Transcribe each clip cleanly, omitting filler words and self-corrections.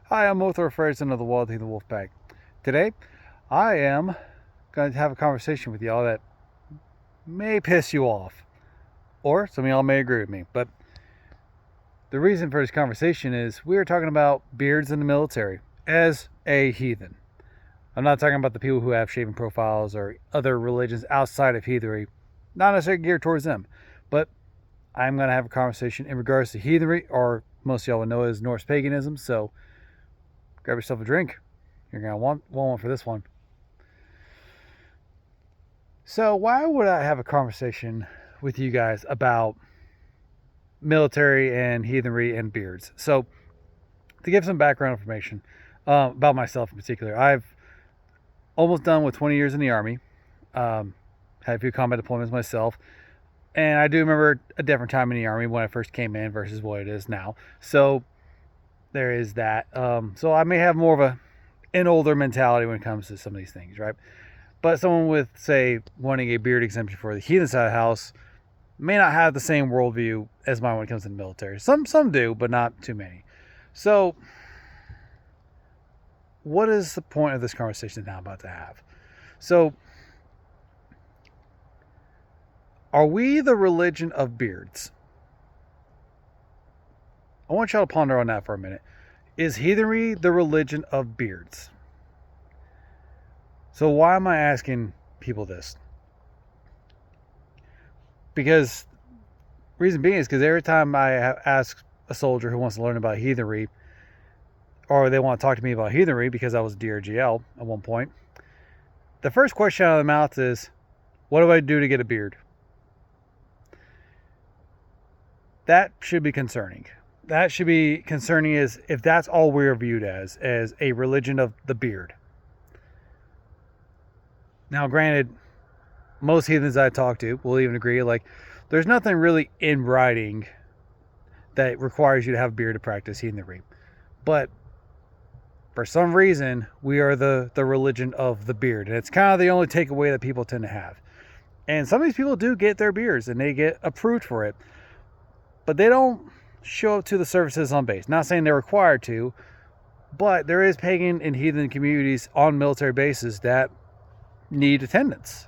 Hi, I'm Lothar Ferguson of the Wild Thing, the Wolf Pack. Today, I am going to have a conversation with y'all that may piss you off, or some of y'all may agree with me. But the reason for this conversation is we are talking about beards in the military as a heathen. I'm not talking about the people who have shaven profiles or other religions outside of heathenry, not necessarily geared towards them. But I'm going to have a conversation in regards to heathenry, or most of y'all would know as Norse paganism. So grab yourself a drink. You're going to want one for this one. So, why would I have a conversation with you guys about military and heathenry and beards? So, to give some background information about myself in particular, I've almost done with 20 years in the Army. Had a few combat deployments myself. And I do remember a different time in the Army when I first came in versus what it is now. So, there is that. So, I may have more of an older mentality when it comes to some of these things, right? But someone with, say, wanting a beard exemption for the heathen side of the house may not have the same worldview as mine when it comes to the military. Some do, but not too many. So, what is the point of this conversation that I'm about to have? So, are we the religion of beards? I want y'all to ponder on that for a minute. Is heathenry the religion of beards? So why am I asking people this? Because reason being is because every time I ask a soldier who wants to learn about heathenry, or they want to talk to me about heathenry, because I was DRGL at one point, the first question out of the mouth is, what do I do to get a beard? That should be concerning. That should be concerning as if that's all we're viewed as a religion of the beard. Now, granted, most heathens I talk to will even agree, like, there's nothing really in writing that requires you to have a beard to practice heathenry. But for some reason, we are the religion of the beard. And it's kind of the only takeaway that people tend to have. And some of these people do get their beards and they get approved for it. But they don't show up to the services on base. Not saying they're required to, but there is pagan and heathen communities on military bases that need attendance,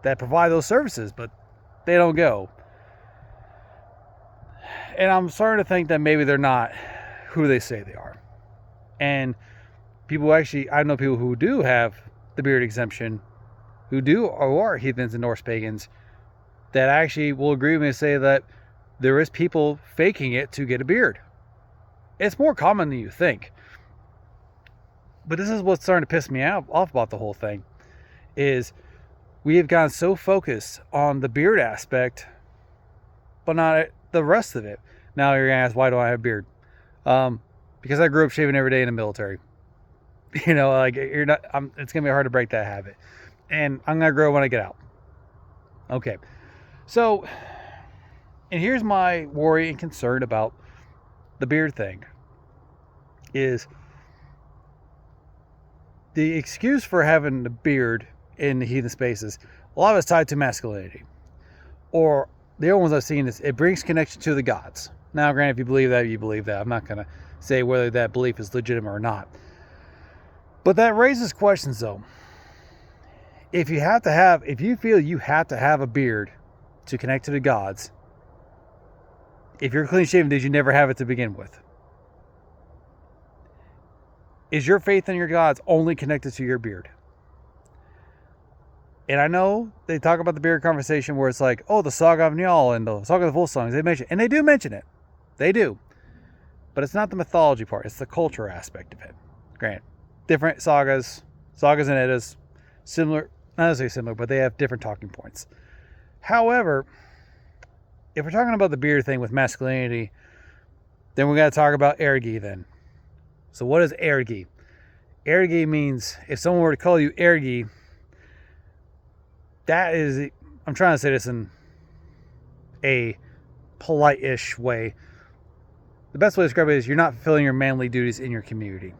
that provide those services, but they don't go. And I'm starting to think that maybe they're not who they say they are. And people actually, I know people who do have the beard exemption, who are heathens and Norse pagans, that actually will agree with me and say that there is people faking it to get a beard. It's more common than you think. But this is what's starting to piss me off about the whole thing, is we have gotten so focused on the beard aspect, but not the rest of it. Now you're going to ask, why do I have a beard? Because I grew up shaving every day in the military. You know, like, it's going to be hard to break that habit. And I'm going to grow when I get out. Okay. So, and here's my worry and concern about the beard thing, is the excuse for having the beard in the heathen spaces, a lot of it's tied to masculinity. Or the other ones I've seen is it brings connection to the gods. Now, granted, if you believe that, you believe that. I'm not going to say whether that belief is legitimate or not. But that raises questions, though. If you feel you have to have a beard to connect to the gods, if you're clean shaven, did you never have it to begin with? Is your faith in your gods only connected to your beard? And I know they talk about the beard conversation where it's like, oh, the Saga of Njal and the Saga of the Volsungs, they mention it. And they do mention it. They do. But it's not the mythology part. It's the culture aspect of it. Granted, different sagas and Eddas, similar, not necessarily similar, but they have different talking points. However, if we're talking about the beard thing with masculinity, then we got to talk about ergi then. So what is ergi? Ergi means, if someone were to call you ergi, that is, I'm trying to say this in a polite-ish way. The best way to describe it is you're not fulfilling your manly duties in your community.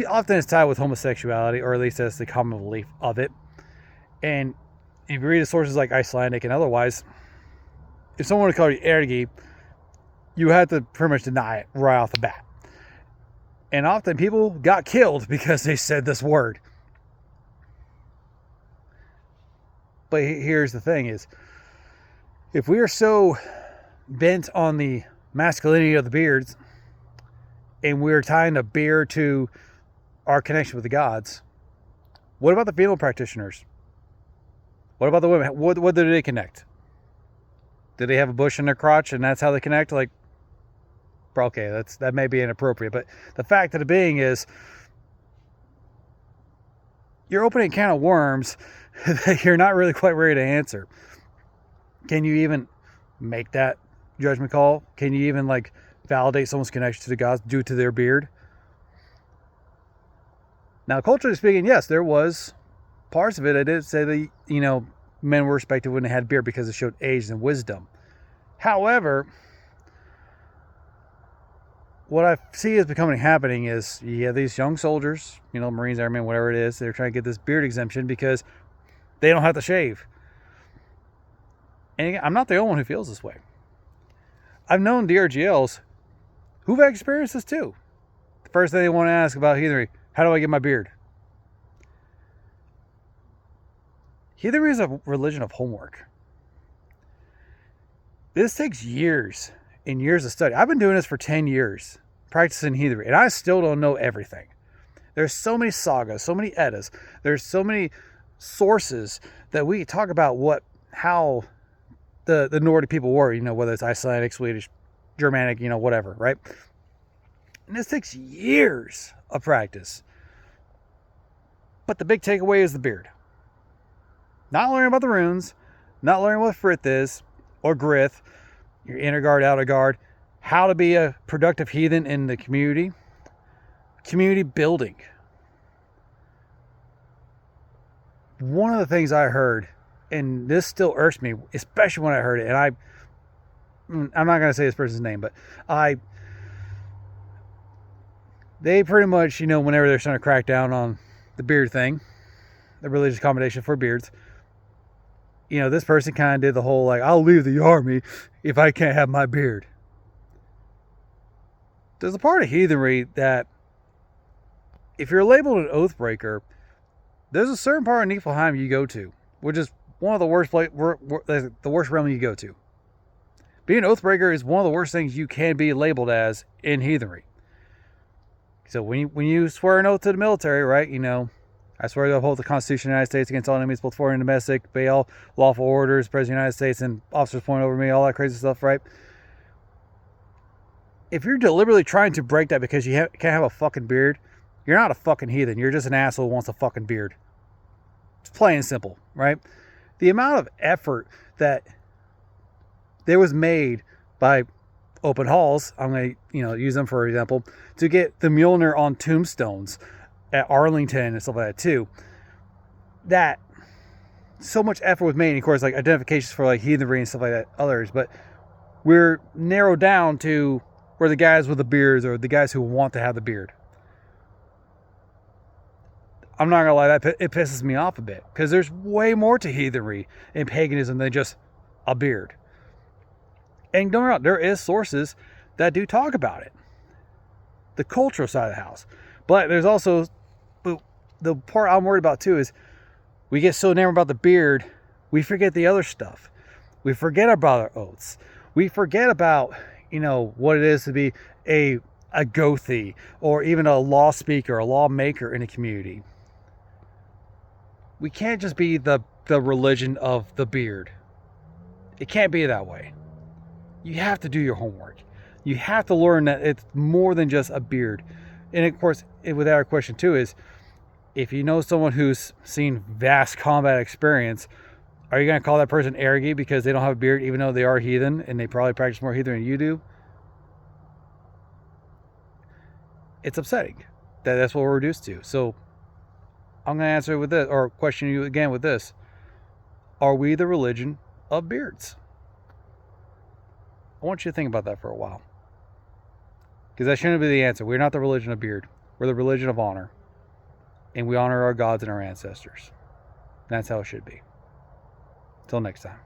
Often it's tied with homosexuality, or at least that's the common belief of it. And if you read the sources like Icelandic and otherwise, if someone were to call you ergi, you have to pretty much deny it right off the bat. And often people got killed because they said this word. But here's the thing is, if we are so bent on the masculinity of the beards, and we're tying the beard to our connection with the gods, what about the female practitioners? What about the women? What do they connect? Do they have a bush in their crotch and that's how they connect? Like, okay, that may be inappropriate, but the fact of the being is, you're opening a can of worms that you're not really quite ready to answer. Can you even make that judgment call? Can you even like validate someone's connection to the gods due to their beard? Now, culturally speaking, yes, there was parts of it. I did say that, you know, men were respected when they had beard because it showed age and wisdom. However, what I see is happening is you have these young soldiers, you know, Marines, Airmen, whatever it is, they're trying to get this beard exemption because they don't have to shave. And again, I'm not the only one who feels this way. I've known DRGLs who've experienced this too. The first thing they want to ask about heathenry, how do I get my beard? Heathenry is a religion of homework. This takes years and years of study. I've been doing this for 10 years, practicing heathenry, and I still don't know everything. There's so many sagas, so many Eddas. There's so many sources that we talk about how the Nordic people were, you know, whether it's Icelandic, Swedish, Germanic, you know, whatever, right? And this takes years of practice. But the big takeaway is the beard. Not learning about the runes, not learning what frith is, or grith, your inner guard, outer guard, how to be a productive heathen in the community, community building. One of the things I heard, and this still irks me, especially when I heard it, and I'm not going to say this person's name, but they pretty much, you know, whenever they're trying to crack down on the beard thing, the religious accommodation for beards, you know, this person kind of did the whole, like, I'll leave the army if I can't have my beard. There's a part of heathenry that, if you're labeled an oath breaker, there's a certain part of Niflheim you go to, which is one of the worst the worst realm you go to. Being an oath breaker is one of the worst things you can be labeled as in heathenry. So when you swear an oath to the military, right, you know, I swear to uphold the Constitution of the United States against all enemies, both foreign and domestic, obey all lawful orders, President of the United States, and officers point over me, all that crazy stuff, right? If you're deliberately trying to break that because you can't have a fucking beard, you're not a fucking heathen. You're just an asshole who wants a fucking beard. It's plain and simple, right? The amount of effort that there was made by open halls, I'm going to, you know, use them for example, to get the Mjolnir on tombstones at Arlington and stuff like that too. That so much effort was made, and of course, like identifications for like heathenry and stuff like that, others, but we're narrowed down to where the guys with the beards or the guys who want to have the beard. I'm not gonna lie, it pisses me off a bit because there's way more to heathenry and paganism than just a beard. And don't get me wrong, there is sources that do talk about it, the cultural side of the house, but there's also the part I'm worried about too is we get so enamored about the beard, we forget the other stuff. We forget about our oaths. We forget about, you know, what it is to be a gothi or even a law speaker, a lawmaker in a community. We can't just be the religion of the beard. It can't be that way. You have to do your homework. You have to learn that it's more than just a beard. And of course, with our question too is, if you know someone who's seen vast combat experience, are you going to call that person arrogant because they don't have a beard even though they are heathen and they probably practice more heathen than you do? It's upsetting that that's what we're reduced to. So I'm going to answer with this, or question you again with this. Are we the religion of beards? I want you to think about that for a while. Because that shouldn't be the answer. We're not the religion of beard. We're the religion of honor. And we honor our gods and our ancestors. That's how it should be. Till next time.